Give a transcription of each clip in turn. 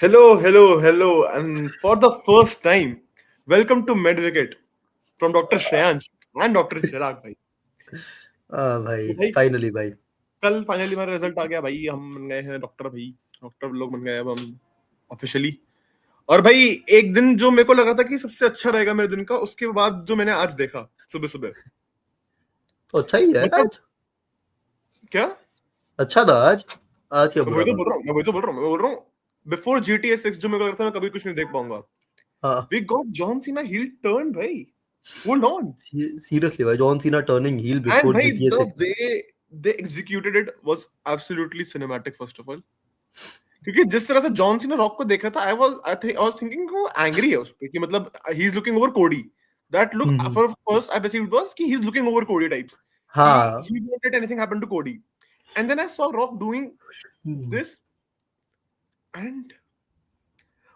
Hello, and for the first time, welcome to MedWicket from Dr. Shreyansh and Dr. Chirag भाई. हाँ भाई, तो भाई फाइनली भाई। कल फाइनली हमारा रिजल्ट आ गया भाई. हम बन गए हैं डॉक्टर भाई. डॉक्टर लोग बन गए अब हम ऑफिशियली. और भाई एक दिन जो मेरे को लगा था कि सबसे अच्छा रहेगा मेरे दिन का, उसके बाद जो मैंने आज देखा सुबह सुबह, तो अच्छा ही है मतलब आज। क्या. अच्छा था आज। आज क्या मैं बुरा वही तो था? बोल रहा हूँ, बिफोर GTA 6 जो मेरे को लगता था मैं कभी कुछ नहीं देख पाऊंगा. हाँ, We got John Cena heel turn भाई. Hold on. सीरियसली भाई, John Cena turning heel And before भाई GTA the 6। way they executed it was absolutely cinematic first of all. क्योंकि जिस तरह से जॉन सीना रॉक को देख रहा था, I was thinking वो एंग्री है उस पे कि मतलब he is looking over Cody. That look for first I perceived was कि he is looking over Cody types. हाँ। He won't let anything happen to Cody. And then I saw Rock doing hmm. this and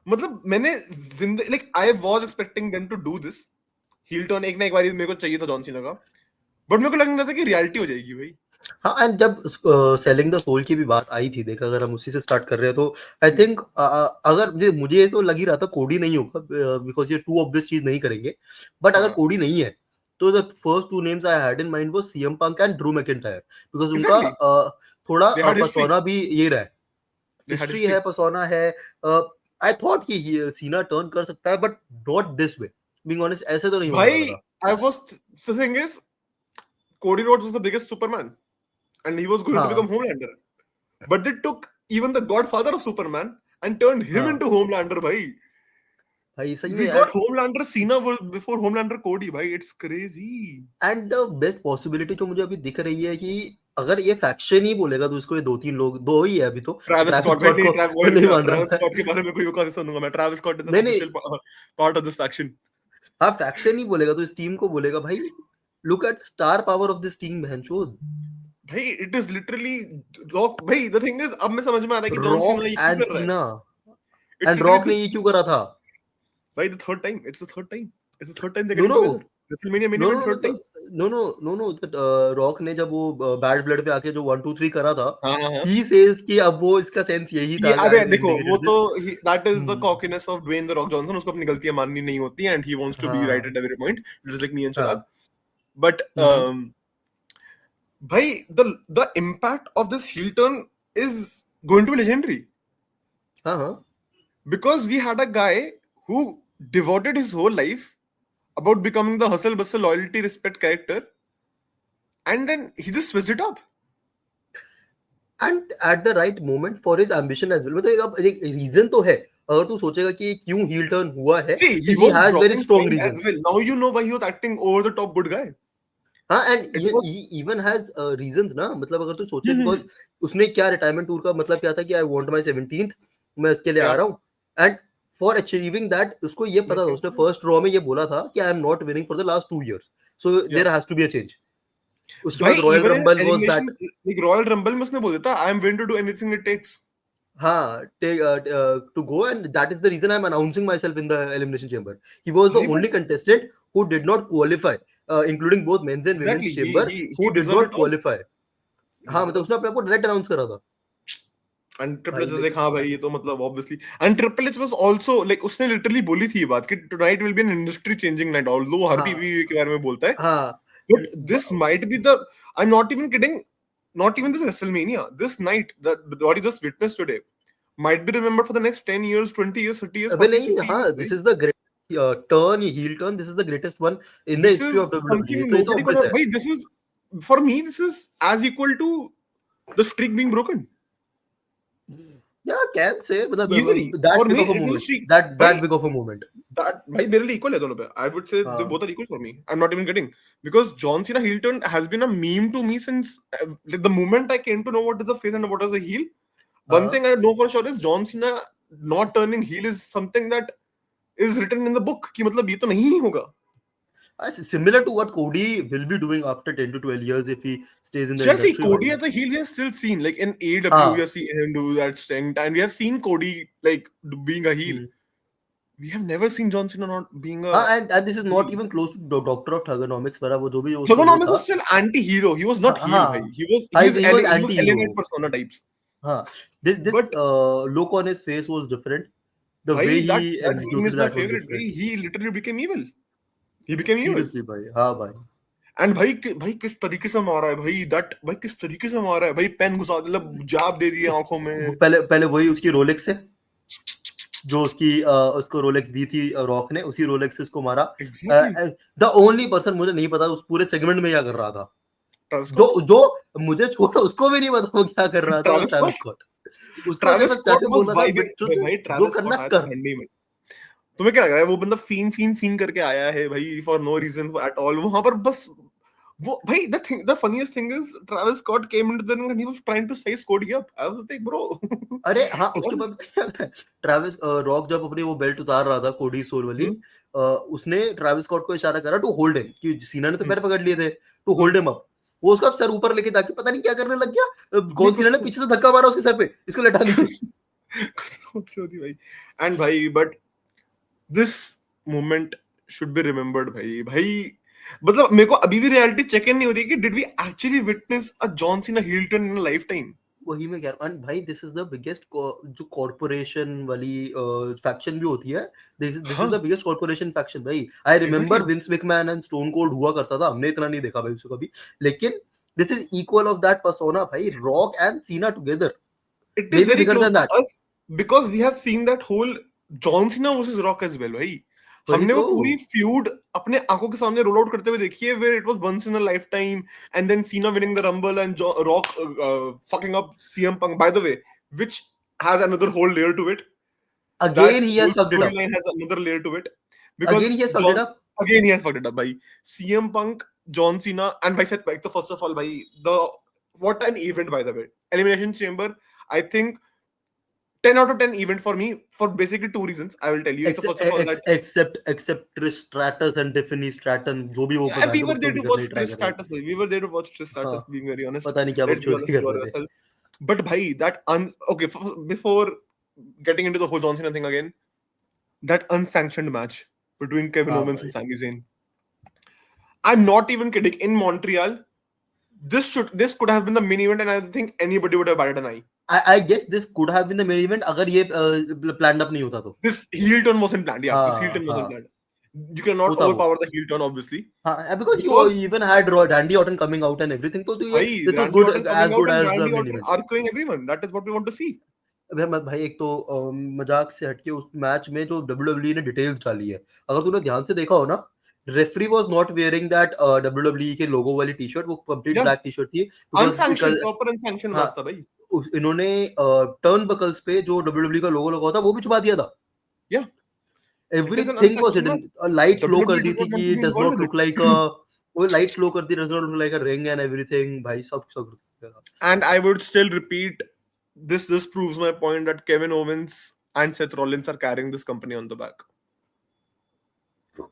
मतलब मैंने जिंदगी like I was expecting them to do this. Heel turn एक ना एक बार मेरे को चाहिए था जॉन सीना का. बट मेरे को लग रहा था कि रियलिटी हो जाएगी भाई. हाँ, एंड जब सेलिंग द सोल की भी बात आई थी, देख अगर हम उसी से स्टार्ट कर रहे हैं तो आई थिंक अगर मुझे तो लग ही रहा था कोडी नहीं होगा, बिकॉज ये टू ऑब्वियस चीज नहीं करेंगे। बट अगर हाँ. कोडी नहीं है तो the first two names I had in mind वो CM Punk and Drew McIntyre, because उनका Exactly. थोड़ा They had history. पर्सोना भी ये रहा है, They had हिस्ट्री है, history. पर्सोना है। आई थॉट कि सीना टर्न कर सकता है, but not this way. Being honest, ऐसे तो नहीं होने वाला Bhai, था। I was the thing is, Cody Rhodes was the biggest Superman, and he was going to become हाँ, Homelander. But they took even the godfather of Superman and turned him हाँ into Homelander. Bhai, भाई, सही में we यार। got Homelander Cena before Homelander Cody. Bhai, it's crazy. And the best possibility जो मुझे अभी दिख रही है कि अगर ये फैक्शन ही बोलेगा तो इसको ये दो तीन लोग, दो ही है अभी तो। Travis ट्रैविस Scott, भाई स्कॉट नहीं को तो नहीं मान Travis रहा मैं। Scott के बारे में कोई कहानी सुनूंगा मैं. Travis Scott is an नहीं नहीं, official part of this faction. हाँ फैक्शन ही बोलेगा तो इस टीम को बोलेगा भाई, look at star power of this team बहनचोद। भाई it is literally Rock. भाई the thing is, अब मैं समझ में आ रहा है कि जॉन रॉक सीना ये क्यों एंड कर रहा है. सीना। It's एंड literally रॉक ने this. ये क्यों करा था? By the third time. It's the third time. It's the third time they're no getting no together. WrestleMania main no event no third time. No no no no Rock ने जब वो bad blood पे आके जो 1 2 3 करा था, हाँ हाँ हाँ. ही सेज कि अब वो इसका सेंस यही ये था कि आई अबे एम देखो वो executed to this. That is the cockiness of Dwayne the Rock Johnson. उसको अपनी गलतियां माननी नहीं होती and he wants to be right हाँ at every point just like me and Chirag. हाँ। बट भाई the impact of this heel turn is going to be legendary हाँ हाँ। because we had a guy who devoted his whole life about becoming the hustle bustle loyalty respect character and then he just switched it up. And at the right moment for his ambition as well. मतलब अब एक reason तो है, अगर तू सोचेगा कि क्यों हील टर्न हुआ है, See, he he was has very dropping strong signs as reasons. well. Now you know why he was acting over the top good guy. हाँ, and It he was. Even has reasons ना। मतलब अगर तू सोचे, because Hmm. उसने क्या retirement tour का मतलब क्या था कि आई वांट माय 17th, मैं इसके लिए आ Yeah. रहा हूँ। एंड फॉर अचीविंग दैट उसको ये पता था, उसने फर्स्ट रॉ में ये बोला था कि I am not winning for the last 2 years, so Yeah. There has to be a change. उसके भाई बाद royal even in rumble was elimination that. Like royal rumble में उसने बोल दिया था I am will to do anything it takes. हाँ, to go, and that is the reason I'm announcing myself in the elimination chamber. He was the भाई only but contestant who did not qualify, including both men's and women's exactly chamber, he who did deserved not it all. qualify. He हाँ, deserved it मतलब all. उसने अपने आप को direct announce करा था and triple भाई। एच देख हाँ भाई ये तो मतलब obviously and triple H was also like उसने लिटरली बोली थी ये बात कि tonight will be an industry changing night. Although वो हर हाँ पीवीई के बारे में बोलता है हाँ। But this might be the. I am not even kidding. Not even this WrestleMania. This night, what you just witnessed today, might be remembered for the next 10 years, 20 years, 30 years, अबे 40, नहीं, 50 हाँ, years. this Right? is the great turn, heel turn. This is the greatest one in the This history of is WWE, something तो ये तो nobody could obvious have. है। Why, this is, for me, this is as equal to the streak being broken. Yeah, can say, Easily. मतलब that For big me, of a it was a moment, streak. that Why? big of a moment। That भाई मेरे लिए equal है दोनों पे. I would say they हाँ both are equal for me. I'm not even kidding. Because John Cena heel turn has been a meme to me since like the moment I came to know what is the face and what is the heel. One हाँ। thing I know for sure is John Cena not turning heel is something that is written in the book कि मतलब ये तो नहीं होगा. Similar to what Cody will be doing after 10 to 12 years if he stays in the Yeah, see, industry Cody भाई। as a heel we have still seen like in AEW we हाँ। have seen him do that strength and we have seen Cody like being a heel. Hmm. We have never seen John Cena not being a हाँ, and this is not heel. even close to Doctor of Thugonomics वाला वो जो भी उसका वो Thugonomics था। was still anti-hero. He was हाँ not heel, bhai. हाँ हाँ, he was He was anti-hero। Elevate persona types. हाँ, this But look on his face was different. The way भाई he that meme executed is my that was favorite. different. भाई he literally became evil. He became evil. Seriously भाई, हाँ भाई. And भाई किस तरीके से मारा है भाई, दैट भाई किस तरीके से मारा है भाई, पेन घुसा मतलब जाब दे दिए आंखों वो में. पहले पहले वही उसकी रोलेक्स है, जो उसको रोलेक्स दी थी रॉक ने, उसी रोलेक्स से उसको मारा. एग्जैक्टली. द ओनली पर्सन, मुझे नहीं पता उस पूरे सेगमेंट में क्या कर रहा था, ट्रेविस जो स्कॉट. जो मुझे छोड़ो, उसको भी नहीं पता वो क्या कर रहा था, वो ट्रेविस ट्रैविस स्कॉट. स्कॉट. उसको ट्रेविस जैसा स्कॉट जाके वाज बोल रहा था, वाइबिंग. "बच्चों तू भाई जो ट्रेविस करना स्कॉट आया था कर." ठंडी में. तुम्हें क्या लग रहा है वो बंदा फीन फीन फीन करके आया है भाई for no reason at all वहां पर बस. वो भाई the funniest thing is Travis Scott came into the ring and he was trying to size Cody up. I was like bro. अरे हाँ, उसके बाद ट्रैविस रॉक जब अपनी वो बेल्ट उतार रहा था, कोडी सोल वाली, उसने ट्रैविस स्कॉट को इशारा करा टू होल्ड हिम, कि सीना ने तो पैर पकड़ लिए थे, टू होल्ड हिम अप. वो उसका सर ऊपर लेके जाके पता नहीं क्या करने लग गया. कौन सीना ने पीछे से धक्का मारा उसके सर पे, इसको लटा नीचे. कुछ होती भाई. एंड भाई but this moment should be remembered भाई. मतलब मेरे को अभी भी रियलिटी चेक इन नहीं हो रही कि did we actually witness a John Cena heel turn in a lifetime. वही मैं कह रहा हूँ. एंड भाई दिस इज द बिगेस्ट, जो कॉर्पोरेशन वाली फैक्शन भी होती है, this is the biggest corporation faction भाई. I remember Exactly. Vince McMahon and Stone Cold हुआ करता था, हमने इतना नहीं देखा भाई उसको कभी, लेकिन this is equal of that persona भाई, Rock and Cena together, It may is be very bigger close than to that. us because we have seen that whole John Cena versus Rock as well भाई. वही हमने वो तो. पूरी feud अपने आंखों के सामने रोल आउट करते हुए देखी है, where it was once in a lifetime and then Cena winning the Rumble and Rock fucking up CM Punk, by the way, which has another whole layer to it. That Again he has whole fucked it up. storyline has another layer to it Again he because has fucked it up. again he has fucked it up भाई. CM Punk, John Cena and भाई said like the first of all भाई, the what an event by the way. Elimination Chamber, I think 10 out of 10 event for me for basically two reasons. I will tell you. Except First of all, that except Trish Stratus and Tiffany Stratton, जो भी वो yeah, we random were उसको there भी to करने watch की try Trish कर रहे थे. status. We were there to watch Trish status. हाँ, Being very honest, पता नहीं क्या let's be बकचोदी honest कर to रहे थे. ourselves. But bhai, okay, before getting into the whole John Cena thing again, that unsanctioned match between Kevin हाँ Owens भाई. and Sami Zayn. I'm not even kidding. In Montreal, this could have been the main event, and I don't think anybody would have batted an eye. I guess this could have been the main event अगर ये planned up नहीं होता तो. This heel turn wasn't planned. Yeah, this heel हाँ turn wasn't हाँ, planned. You cannot होता वो. overpower the heel turn, obviously, हाँ, because you because even had Randy Orton coming out and everything, तो ये भाई this was Randy good, Orton coming as out good and as the Randy main Orton event. arguing everyone. That is what we want to see. भाई एक तो मजाक से हटके उस मैच में जो WWE ने डिटेल्स डाली है, अगर तूने ध्यान से देखा हो ना, referee was not wearing that WWE के लोगो वाली टी शर्ट, वो complete Yeah, black T shirt थी, बिकॉज proper unsanctioned हाँ, match था भाई. इन्होंने टर्न बकल्स पे जो WWE का लोगो लगा था वो भी छुपा दिया था. Yeah, it is an everything was unsanctioned match. Hidden. Light slow कर WWE दी does थी not want कि to it be does involved not with look like it. वो लाइट स्लो कर दी, does not look like a ring and everything भाई, सब सब. And I would still repeat this. This proves my point that Kevin Owens and Seth Rollins are carrying this company on the back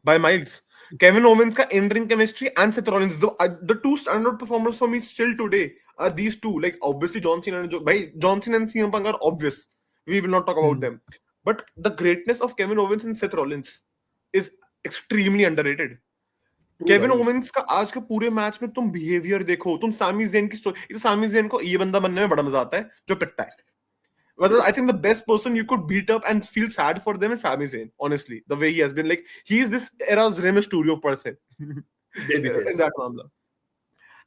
by miles. Kevin Owens ka in-ring chemistry and Seth Rollins, the two standout performers for me still today are these two. Like obviously John Cena and CM Punk are obvious. We will not talk about them. But the greatness of Kevin Owens and Seth Rollins is extremely underrated. Kevin Owens का आज के पूरे match में तुम behaviour देखो, तुम सामी Zen की story. सामी Zen को ये बंदा बनने में बड़ा मजा आता है जो पिटता है. Well, I think the best person you could beat up and feel sad for them is Sami Zayn. Honestly, the way he has been, like he's this era's Rey Mysterio per se in that मामला.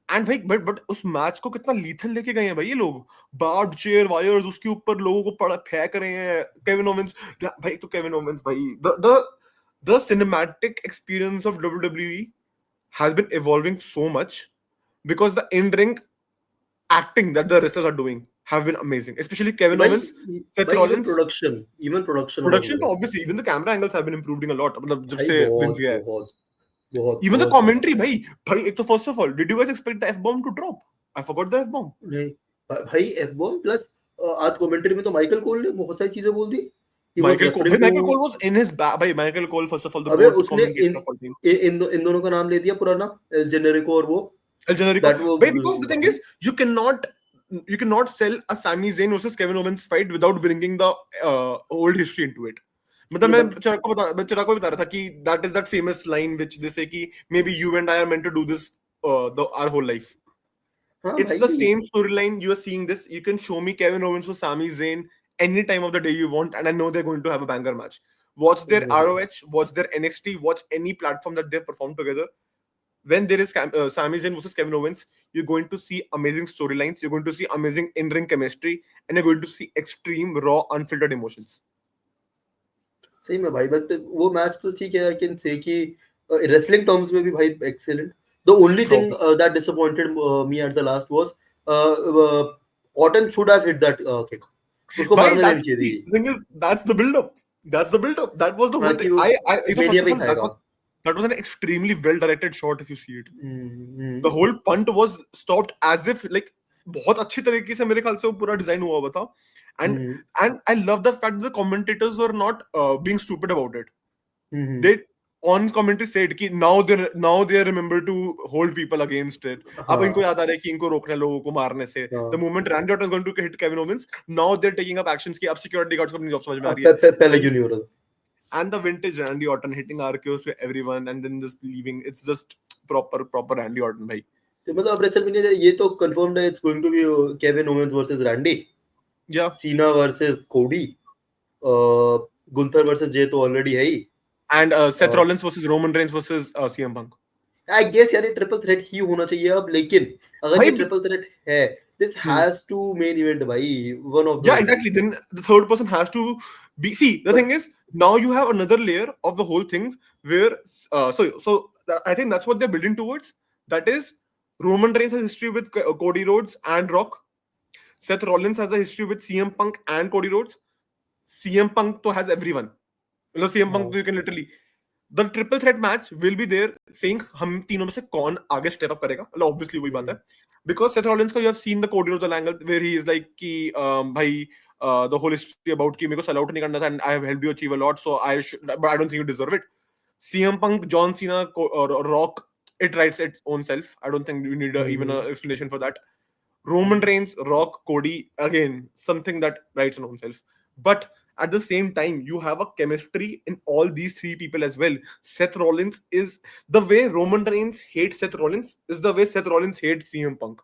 And भाई but उस match को कितना lethal लेके गए हैं भाई ये लोग. बार्ब चेयर वायर्स उसके ऊपर लोगों को पड़ा फेंक रहे हैं. केविन ओवेंस भाई, तो केविन ओवेंस भाई, the cinematic experience of WWE has been evolving so much because the in-ring acting that the wrestlers are doing have been amazing, especially Kevin Owens, Seth भाई Rollins. even production Production तो obviously even the camera angles have been improving a lot. मतलब जब भाई से Vince गया है. Even the commentary भाई एक तो first of all, did you guys expect the F-bomb to drop? I forgot the F-bomb. नहीं भाई, F-bomb प्लस आज कमेंट्री में तो माइकल कोल ने बहुत सारी चीजें बोल दी. Michael Cole was in his back. भाई Michael Cole first of all the अबे GOAT उसने commentator of all time. इन दोनों का नाम ले दिया पुराना, एल जेनेरिको और वो El Generico. that वो But because the thing is, you cannot sell a Sami Zayn versus Kevin Owens fight without bringing the old history into it. मतलब मैं चिराग को बता रहा था कि that is that famous line which they say कि maybe you and I are meant to do this our whole life. हाँ It's the भाई same storyline. You are seeing this. You can show me Kevin Owens or Sami Zayn any time of the day you want, and I know they're going to have a banger match. Watch their exactly. ROH, watch their NXT, watch any platform that they've performed together. When there is Sami Zayn versus Kevin Owens, you're going to see amazing storylines, you're going to see amazing in-ring chemistry, and you're going to see extreme, raw, unfiltered emotions. सही में भाई but वो match तो ठीक है I can say कि wrestling terms में भी भाई excellent the only thing Obviously. That disappointed me at the last was Orton should have hit that kick उसको Bhai, मारने देनी that's चाहिए the थी thing is, that's the build-up. That's the build-up. That was the हाँ whole कि thing. वो First media of पे all, खाएगा that was an extremely well-directed shot if you see it. Hmm The whole punt was stopped as if like बहुत अच्छी तरीके से मेरे ख्याल से वो पूरा डिजाइन हुआ हुआ था and hmm and I love the fact that the commentators were not being stupid about it. Hmm They on commentary said कि now they remember to hold people against it. अब इनको हाँ याद आ रहा है कि इनको रोकना है लोगों को मारने से. The हाँ moment Randy Orton is going to hit Kevin Owens, now they're taking up actions कि अब security guards को अपनी job समझ में आ रही है. पहले क्यों नहीं हो रहा And the vintage Randy Orton hitting RKOs to everyone and then just leaving. It's just proper Randy Orton भाई. तो मतलब अब रेसलमेनिया ये तो कंफर्म्ड है it's going to be Kevin Owens versus Randy Yeah. Cena versus Cody Gunther versus Jey तो already है ही And Seth Rollins versus Roman Reigns versus CM Punk. I guess यार ये ट्रिपल थ्रेट ही होना चाहिए अब लेकिन अगर भाई ये ट्रिपल थ्रेट है this has to main event भाई one of yeah, exactly. Then the third person has to be. See, the thing is, now you have another layer of the whole thing where. I think that's what they're building towards. That is, Roman Reigns has history with Cody Rhodes and Rock. Seth Rollins has a history with CM Punk and Cody Rhodes. CM Punk to has everyone. You know, CM Punk, you can literally. The triple threat match will be there saying हम तीनों में से कौन आगे step up करेगा. मतलब obviously वही बात है. Because Seth Rollins का you have seen the Cody Rhodes angle where he is like कि भाई the whole history about कि मेरे को sell out नहीं करना था and I have helped you achieve a lot so but I don't think you deserve it. CM Punk, John Cena, Rock, it writes its own self. I don't think you need even an explanation for that. Roman Reigns, Rock, Cody, again, something that writes its own self. But at the same time, you have a chemistry in all these three people as well. Seth Rollins is the way Roman Reigns hates Seth Rollins is the way Seth Rollins hates CM Punk.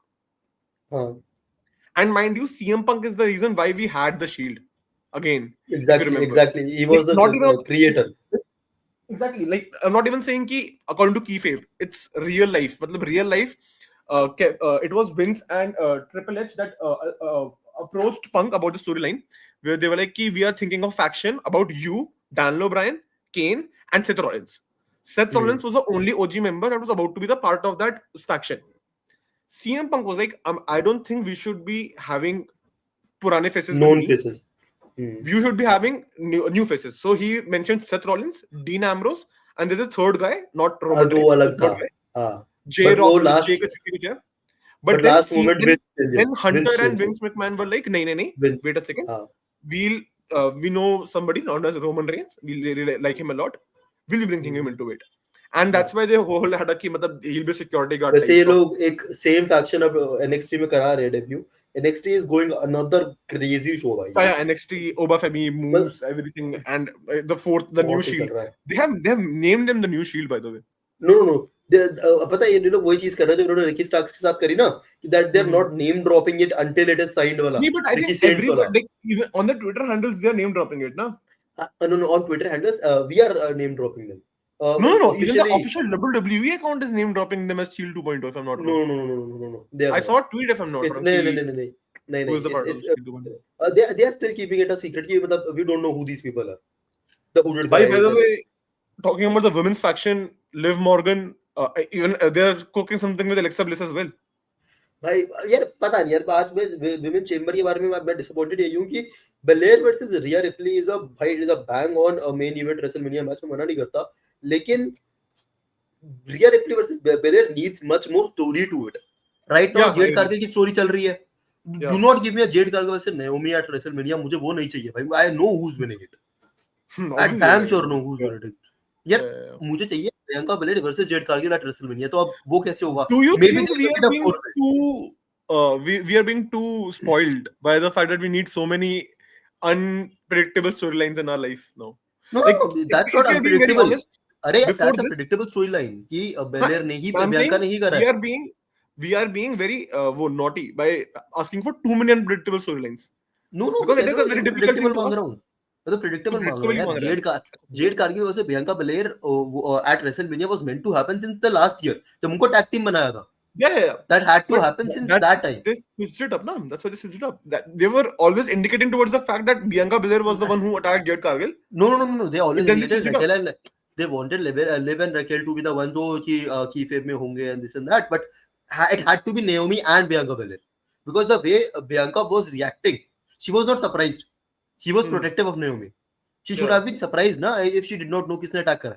And mind you, CM Punk is the reason why we had the Shield. Again, exactly he was the not even creator exactly like I'm not even saying ki according to kayfabe, it's real life. Matlab real life. It was Vince and Triple H that approached Punk about the storyline where they were like, ki, we are thinking of faction about you, Daniel Bryan, Kane, and Seth Rollins. Seth Rollins was the only OG member that was about to be the part of that faction. CM Punk was like, I don't think we should be having purane faces with known me. faces You should be having new faces. So he mentioned Seth Rollins, Dean Ambrose, and there's a third guy, not Roman वो Reigns. अलग the था third guy, हाँ J but Rock, वो last J का छुट्टी कुछ है. but But then last moment then Hunter Vince and changed Vince McMahon were like, nahi, Vince wait a second. हाँ We know somebody known as Roman Reigns. We really like him a lot. We'll be bringing him into it. And that's why they whole had a मतलब he'll be security guard. वैसे ये लोग एक same faction अब NXT में करा रहे हैं debut NXT is going another crazy show भाई Yeah, NXT, Obafemi, moves, everything, and the new बहुत ही Shield. चल रहा है They have named them the new Shield, by the way. no पता है ये लोग वही चीज कर रहे हैं जो उन्होंने रिकी स्टार्क्स के साथ करी ना that they are not name dropping it until it is signed वाला Nee, but I Ricky think Saints वाला everybody, like, even on the Twitter handles, they are name dropping it, no? no on Twitter handles we are name dropping them No. Even the officially official WWE account is name dropping them as Shield 2.0, if I'm not wrong. no they are I not. saw a tweet, if I'm not It's wrong. no Who is the part of it's Shield 2.0? they are still keeping it a secret कि मतलब we don't know who these people are the hooded By guys the and- way, talking about the women's faction, Liv Morgan, even they're cooking something with Alexa Bliss as well. भाई यार पता नहीं यार आज में women chamber के बारे में मैं डिसअपॉइंटेड यही हूं कि Belair versus Rhea Ripley is a भाई is a bang on a main event WrestleMania match में मना नहीं करता लेकिन Rhea Ripley versus Belair needs much more story to it right now Jade Cargill की स्टोरी चल रही है do not give me a Jade Cargill versus Naomi at WrestleMania मुझे वो नहीं चाहिए भाई I know who is winning it I damn sure no who is winning it यार मुझे चाहिए Priyanka Belair versus Z Kargil eight WrestleMania तो अब वो कैसे होगा Do you Maybe think they we will are get a being fourth too we are being too spoiled by the fact that we need so many unpredictable storylines in our life now? No, Like, that's if not we are being very unpredictable. honest, अरे before that's a this, predictable storyline कि Belair ने ही I'm Priyanka saying ने ही करा we है we are being very naughty by asking for too many unpredictable storylines. No no Because मैं it is तो a very difficult predictable thing to मांग ask. रहा हूँ, मैं तो प्रेडिक्टेबल मांग रहा हूँ Predictable ही यार. मांग रहा है. Jade Cargill versus Bianca Belair at WrestleMania was meant to happen since the last year, जब उनको टैग टीम बनाया था. Yeah. That had to But happen since that's that time. they switched it up, na? That's why they switched it up. That they were always indicating towards the fact that Bianca Belair was the one who attacked Jade Cargill. No. They always Then they indicated switched it up. Raquel and they wanted Liv and Raquel to be the ones जो कि kayfabe में होंगे and this and that, but it had to be Naomi and Bianca Belair because the way Bianca was reacting, she was not surprised. She was protective of Naomi. She should Yeah. have been surprised ना if she did not know किसने attack करा,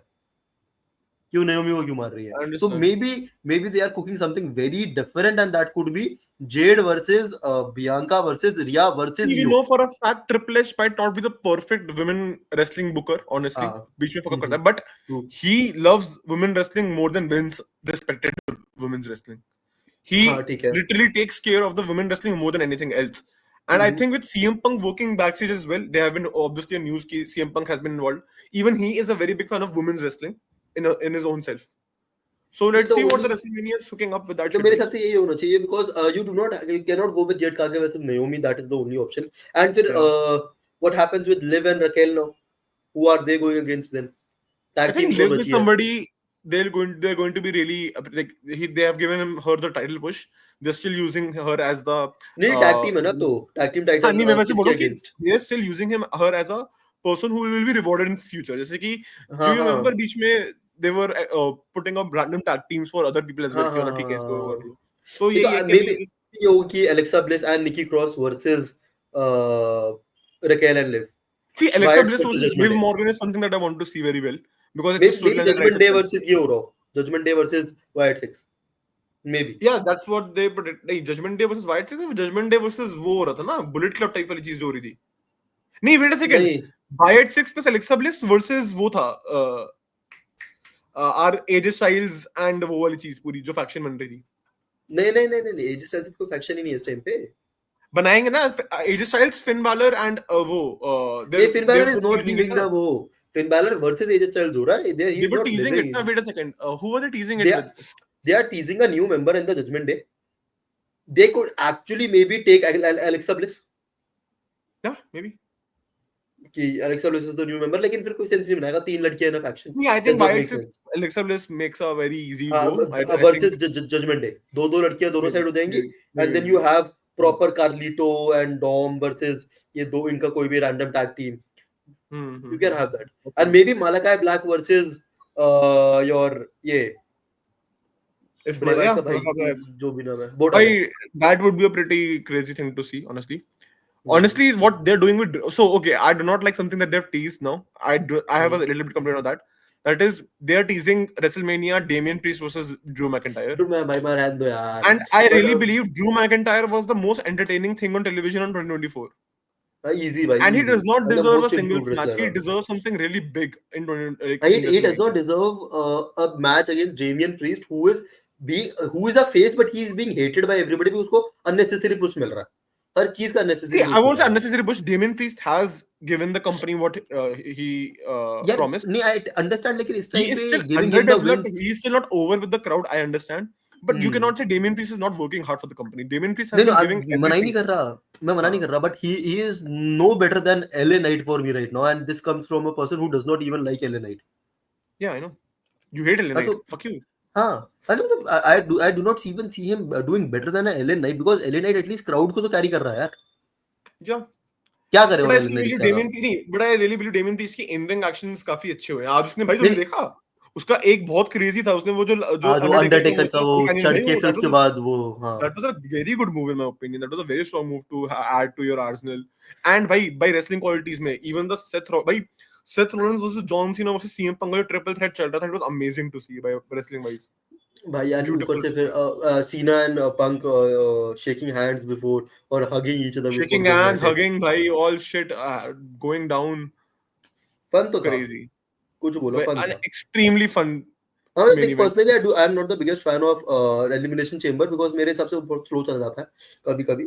क्यों Naomi को क्यों मार रही I है. So understand. maybe they are cooking something very different, and that could be Jade versus Bianca versus Rhea versus See, we Io. know for a fact Triple H might not be the perfect women wrestling booker, honestly. बीच में फर्क करता है. But True. he loves women wrestling more than Vince respected women's wrestling. He हाँ, ठीक है. literally takes care of the women wrestling more than anything else. And I think with CM Punk working backstage as well, there have been obviously a news that CM Punk has been involved. Even he is a very big fan of women's wrestling in his own self. So let's the see what the only- WrestleMania is hooking up with that. तो should मेरे be. हिसाब से यही होना चाहिए because you cannot go with Jade Cargill versus Naomi. That is the only option. And फिर what happens with Liv and Raquel now? Who are they going against then? I Tag team think जो Liv is बची है. somebody they're going to be really like they have given her the title push. They're still using her as the नहीं tag team है ना तो tag team title हाँ नहीं मैं वैसे किसके बोल रहा हूँ against? कि they're still using her as a person who will be rewarded in future. जैसे कि do हाँ you हाँ remember बीच में they were putting up random tag teams for other people as well हाँ कि हाँ मतलब ठीक है इसको हाँ. कर लो. तो ये यही है तो कि maybe अभी ये हो कि Alexa Bliss and Nikki Cross versus Raquel and Liv. see Alexa Wyatt Bliss versus versus Judgment Liv Day. Morgan is something that I want to see very well because it's a Maybe storyline that writes Judgment Day itself. versus ये हो रहा हो. Judgment Day versus Wyatt Six. Maybe. Yeah, that's what they predict. नहीं Judgment Day versus White Six Judgment Day versus वो हो रहा था ना Bullet Club टाइप वाली चीज जो हो रही थी. नहीं wait a second. नहीं Wyatt Six plus Alexa Bliss versus वो था our AJ Styles and वो वाली चीज पूरी जो faction बन रही थी. नहीं AJ Styles कोई faction ही नहीं है इस time पे. बनाएंगे ना AJ Styles, Finn Balor and वो नहीं Finn Balor is not leaving the वो. Finn Balor versus AJ Styles हो रहा है. They were teasing it. Wait a second. Who was they teasing it with? They are teasing a new member in the Judgment Day. They could actually maybe take Alexa Bliss. Yeah, maybe. कि Alexa Bliss is the new member, लेकिन फिर कोई sense नहीं बनाएगा. 3 लड़कियां ना faction. Yeah, I think Wyatt Six, Alexa Bliss makes a very easy go. Versus Judgment Day. दो लड़कियां दोनों साइड हो जाएंगी. And then you have proper Carlito and Dom versus ये दो इनका कोई भी random tag team. You can have that. And maybe Malachi Black versus your ये if जो भी नाम है. That would be a pretty crazy thing to see, honestly. Honestly, what they're doing with okay, I do not like something that they've teased now. I have a little bit complaint on that. That is, they're teasing WrestleMania Damian Priest versus Drew McIntyre. And I really believe Drew McIntyre was the most entertaining thing on television on 2024. Easy, and he does not deserve a singles match. He deserves something really big in 20. He does not deserve a match against Damian Priest, who is a face, but he is being hated by everybody because उसको unnecessary push मिल रहा है. हर चीज का unnecessary. See, I won't say unnecessary push. Damian Priest has given the company what he promised. नहीं, I understand, लेकिन इस time he is पे still giving him the wins. He is still not over with the crowd. I understand. But you cannot say Damian Priest is not working hard for the company. Damian Priest has been giving everything. मना ही नहीं कर रहा, मैं मना नहीं कर रहा, but he is no better than LA Knight for me right now, and this comes from a person who does not even like LA Knight. Yeah, I know. You hate LA Knight. Fuck you. हाँ, I do not even see him doing better than LA Knight because LA Knight at least crowd को तो carry कर रहा है यार. Yeah. क्या करे? But I really believe Damian Priest की in-ring actions काफी अच्छे हुए हैं. आज उसने भाई तुमने देखा? उसका एक बहुत क्रेजी था. उसने वो जो Undertaker का वो चढ़ के फिर उसके बाद वो हाँ. That was a very good move in my opinion. That was a very strong move to add to your arsenal. And by wrestling qualities में even the Seth Rollins versus John Cena versus CM Punk का जो triple threat चल रहा था, it was amazing to see by wrestling wise. भाई यार ऊपर से फिर Cena and Punk shaking hands before or hugging each other. Shaking hands, hugging, भाई all shit going down. Fun तो crazy. कुछ बोलो fun था. Extremely fun. Personally, I am not the biggest fan of Elimination Chamber because मेरे हिसाब से बहुत slow चला जाता है कभी-कभी.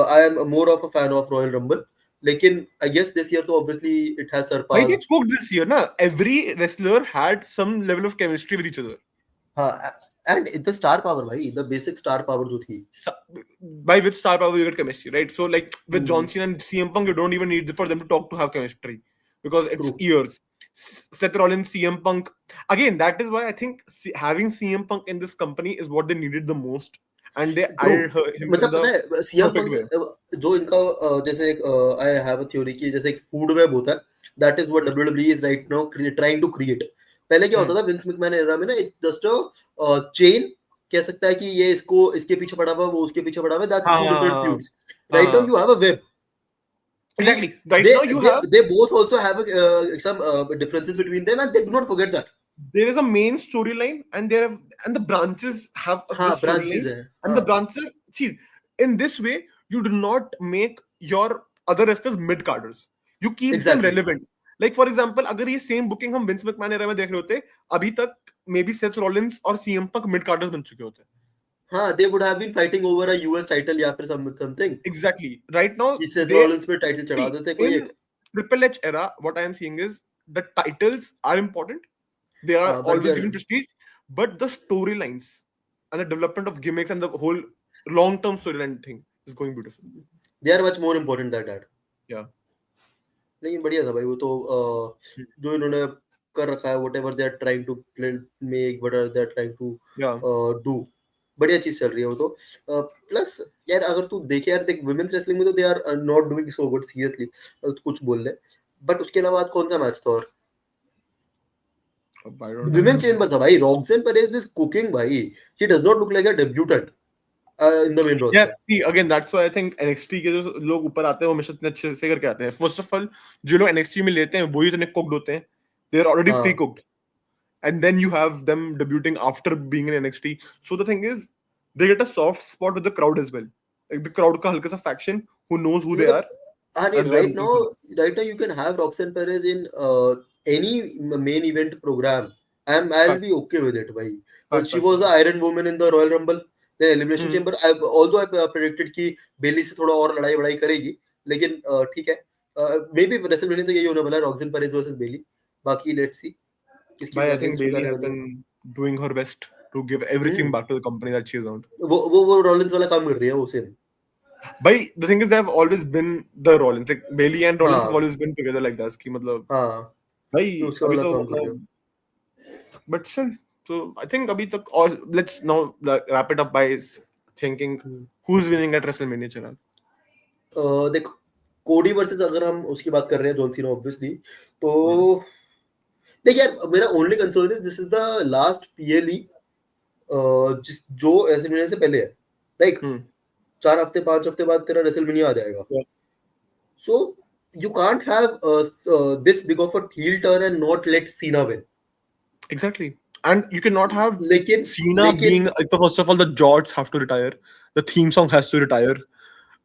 I am more of a fan of Royal Rumble. लेकिन I guess this year तो obviously it has surpassed. They cooked this year, ना? Every wrestler had some level of chemistry with each other. हाँ, And the star power भाई, the basic star power जो थी. By which star power you get chemistry, right? So like with John Hmm. Cena and CM Punk, you don't even need for them to talk to have chemistry because it's True. years. Seth Rollins, CM Punk. Again, that is why I think having CM Punk in this company is what they needed the most, and they True. added him in मतलब the पता है CM perfect Punk way. जो इनका जैसे एक I have a theory कि जैसे एक food web होता है, that is what WWE is right now trying to create. पहले क्या होता था विंस मैकमैन एरा में ना, it's just a chain, कह सकता है कि ये इसको इसके पीछे पड़ा हुआ, वो उसके पीछे पड़ा हुआ, that's two different feuds. Right now you have a web. Exactly. Right they, now you they, have they both also have some differences between them, and they do not forget that. there is a main storyline, and there have, and the branches have the हाँ branches storylines, हैं. and the branches. See, in this way, you do not make your other wrestlers mid carders. You keep them Exactly. relevant. Like for example, अगर ये same booking हम Vince McMahon era में देख रहे होते, अभी तक maybe Seth Rollins और CM Punk mid carders बन चुके होते. हाँ, they would have been fighting over a US title या फिर something. Exactly. Right now, कि Seth they Rollins पे टाइटल चढ़ा see देते कोई in एक. Triple H era. What I am seeing is the titles are important. They are But always given prestige, but the storylines and the development of gimmicks and the whole long-term storyline thing is going beautiful. they are much more important than that. Yeah. लेकिन बढ़िया था भाई वो तो जो इन्होंने कर रखा है, whatever they are trying to make, whatever they are trying to Yeah. do, बढ़िया चीज चल रही है वो तो. प्लस यार अगर तू देखे यार, देख वुमेन्स रेसलिंग में तो they are not doing so good seriously, कुछ बोल ले, बट उसके अलावा कौन सा मैच था? और Women's chamber था भाई. Roxanne Perez is cooking भाई. She does not look like a debutant in the main roster. Yeah, see, again, that's why I think NXT के जो लोग ऊपर आते हैं वो हमेशा इतने अच्छे से करके आते हैं. First of all, जो लोग NXT में लेते हैं वही इतने cooked होते हैं. They are already हाँ. pre-cooked, and then you have them debuting after being in NXT. So the thing is, they get a soft spot with the crowd as well. Like the crowd का हल्का सा faction who knows who they are. I mean, And they are right rooting for them. now you can have Roxanne Perez in any main event program. I'll Fact, be okay with it भाई. fact, She fact, was the fact. Iron Woman in the Royal Rumble. Then Elimination Chamber. Although I predicted कि बेली से थोड़ा और लड़ाई वड़ाई करेगी, लेकिन ठीक है. Maybe WrestleMania तो यही होने वाला है, Roxanne Perez versus Bayley. बाकी let's see. But I think Bayley has been doing her best to give everything back to the company that she is on. वो Rollins वाला काम कर रही है वो same. But the thing is, they have always been the Rollins. Like Bayley and Rollins have हाँ. always been together like that. कि मतलब हाँ. भाई उसका अभी वाला तो काम कर रही है. मतलब but still, so I think अभी तक और let's now wrap it up by thinking who's winning at WrestleMania चला. देख कोडी वर्सेस अगर हम उसकी बात कर रहे हैं जॉन सीना ऑब्वियसली, तो देख यार मेरा only concern is this is the last PLE जिस जो रेसलमेनिया से पहले है. लाइक 4 हफ्ते 5 हफ्ते बाद तेरा रेसलमेनिया आ जाएगा. सो you can't have this big of a heel turn and not let Cena win. Exactly. And you cannot have Cena लेकिन being like, first of all, the Jords have to retire, the theme song has to retire,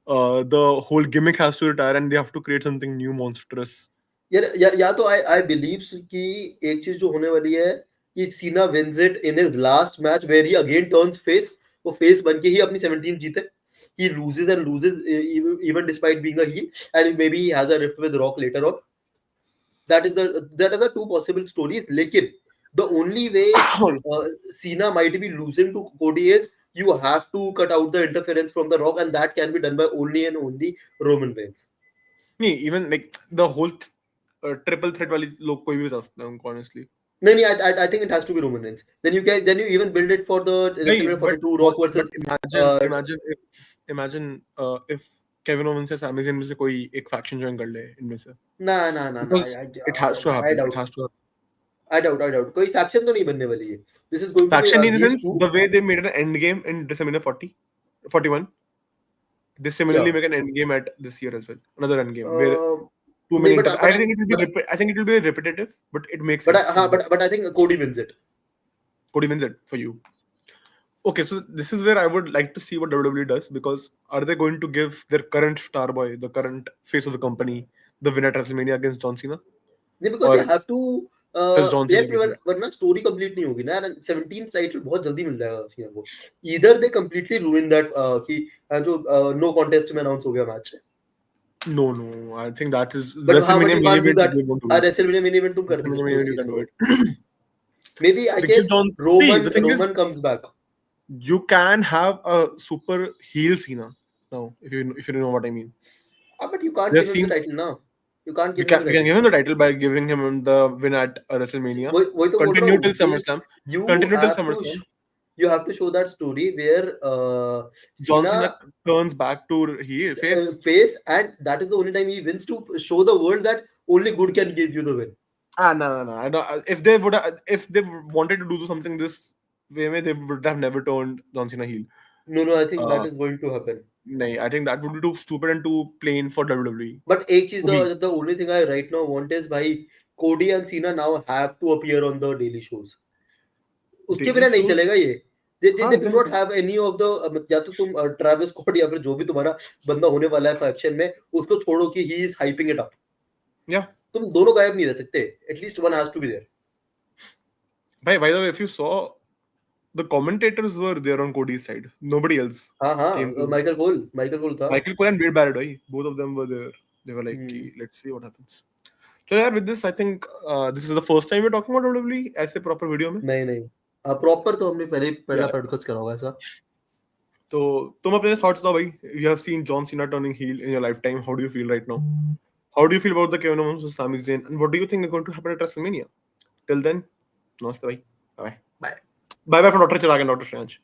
the whole gimmick has to retire, and they have to create something new monstrous. या तो I believe कि एक चीज जो होने वाली है कि Cena wins it in his last match where he again turns face. वो face बन के ही अपनी 17 जीते. He loses and loses even despite being a heel, and maybe he has a rift with Rock later on. That is the two possible stories. लेकिन the only way Cena might be losing to Cody is you have to cut out the interference from the Rock, and that can be done by only and only Roman Reigns. नहीं, even like the whole triple threat वाली लोग कोई भी बता सकता है उनको honestly. No, I think it has to be Roman Reigns. Then you even build it for the WrestleMania 42 Rock versus. Imagine if Kevin Owens या Sami Zayn में से कोई एक faction join कर ले इनमें से. ना. It has to happen. It has to happen. I doubt. कोई faction तो नहीं बनने वाली है. This is going faction to be in the sense the way they made an end game in WrestleMania 41. They similarly make an end game at this year as well. Another end game where too many. I think it will be repetitive, but it makes sense. But I think Cody wins it. Cody wins it for you. Okay, so this is where I would like to see what WWE does, because are they going to give their current star boy, the current face of the company, the win at WrestleMania against John Cena? नहीं, because they have to. वरना story complete नहीं होगी ना. 17th title बहुत जल्दी मिल जाएगा सीना को. ईदर दे कंप्लीटली रूइन दैट कि जो नो कॉन्टेस्ट में अनाउंस हो गया match. No, I think that is WrestleMania main event. WrestleMania main event तुम कर नहीं सकते. Maybe I guess Roman comes back. you can have a super heel Cena now, if you know what I mean. But you can't They've give him the seen title now. You can't we give him can the we can title. give him the title by giving him the win at WrestleMania. वही तो बोल रहा Continue हूँ till कि SummerSlam. you Continue till have to SummerSlam. you have to show that story where John Cena Cena turns back to heel face. face, and that is the only time he wins to show the world that only good can give you the win. No. I don't, if they wanted to do something this way, they would have never turned John Cena heel. No, I think that Uh, is going to happen. no, I think that would be too stupid and too plain for WWE. But एक चीज To me. the only thing I right now want is भाई Cody and Cena now have to appear on the daily shows. उसके Daily बिना नहीं shows. चलेगा ये. They do not Exactly. have any of the या तो तुम Travis Scott या फिर जो भी तुम्हारा बंदा होने वाला है फैक्शन में उसको छोड़ो कि he is hyping it up. Yeah. तुम दोनों गायब नहीं रह सकते. At least one has to be there. By the way, if you saw, the commentators were there on Cody's side. Nobody else came to. Michael Cole था. Michael Cole and Wade Barrett, right? Both of them were there. They were like, "Ki, let's see what happens." So yeah, with this, I think this is the first time we're talking about WWE as a proper video में. नहीं proper तो हमने पहला Yeah. Podcast करा होगा ऐसा. तो तुम अपने thoughts दो भाई. You have seen John Cena turning heel in your lifetime. How do you feel right now? How do you feel about the Kevin Owens versus Sami Zayn? And what do you think is going to happen at WrestleMania? Till then, namaste bhai. Bye. Bye. Bye from Dr. Chirag and Dr. Strange.